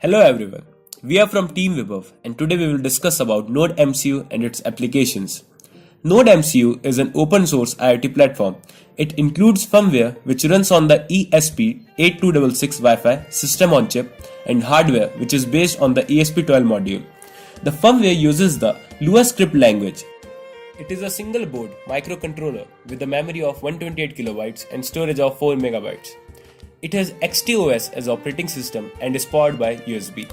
Hello everyone, we are from Team Vibhav and today we will discuss about Node MCU and its applications. Node MCU is an open source IoT platform. It includes firmware which runs on the ESP8266 Wi-Fi system on chip and hardware which is based on the ESP12 module. The firmware uses the Lua script language. It is a single board microcontroller with a memory of 128 kilobytes and storage of 4 megabytes. It has XTOS as operating system and is powered by USB.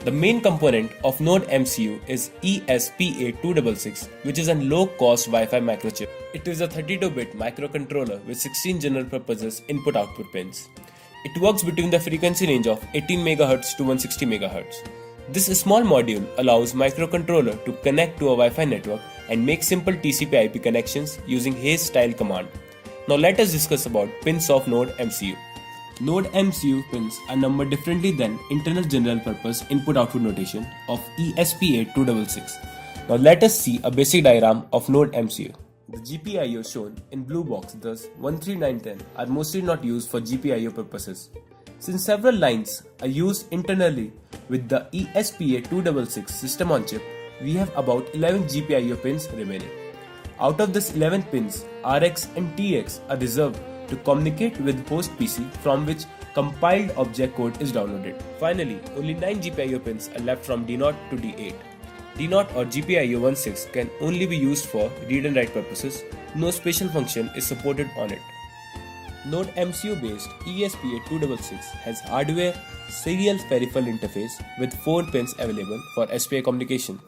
The main component of Node MCU is ESP8266, which is a low-cost Wi-Fi microchip. It is a 32-bit microcontroller with 16 general-purpose input-output pins. It works between the frequency range of 18 MHz to 160 MHz. This small module allows microcontroller to connect to a Wi-Fi network and make simple TCP/IP connections using haze-style command. Now let us discuss about pins of Node MCU. Node MCU pins are numbered differently than internal general purpose input-output notation of ESP8266. Now let us see a basic diagram of Node MCU. The GPIO shown in blue box, thus 1, 3, 9, 10, are mostly not used for GPIO purposes. Since several lines are used internally with the ESP8266 system on chip, we have about 11 GPIO pins remaining. Out of this 11 pins, RX and TX are reserved to communicate with host PC from which compiled object code is downloaded. Finally, only 9 GPIO pins are left from D0 to D8. D0 or GPIO 16 can only be used for read and write purposes. No special function is supported on it. Node MCU based ESP8266 has hardware serial peripheral interface with 4 pins available for SPI communication.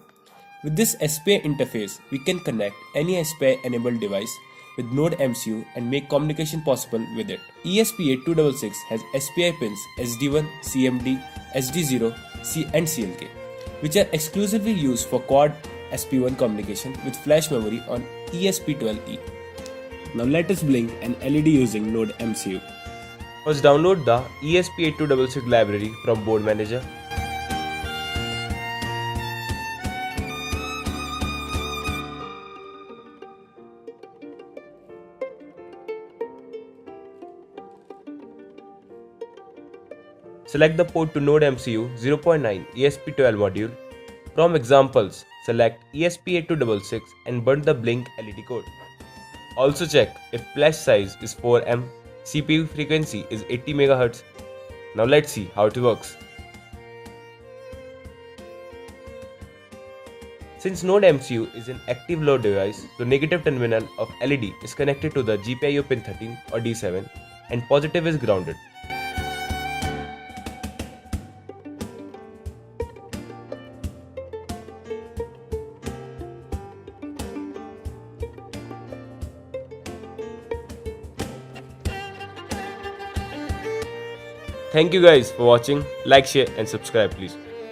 With this SPI interface, we can connect any SPI enabled device with Node MCU and make communication possible with it. ESP8266 has SPI pins SD1, CMD, SD0, and CLK, which are exclusively used for quad SP1 communication with flash memory on ESP12E. Now let us blink an LED using Node MCU. First, download the ESP8266 library from Board Manager. Select the port to Node MCU 0.9 ESP12 module. From examples, select ESP8266 and burn the blink LED code. Also check if flash size is 4M, CPU frequency is 80 MHz. Now let's see how it works. Since Node MCU is an active load device, the negative terminal of LED is connected to the GPIO pin 13 or D7 and positive is grounded. Thank you guys for watching. Like, share and subscribe please.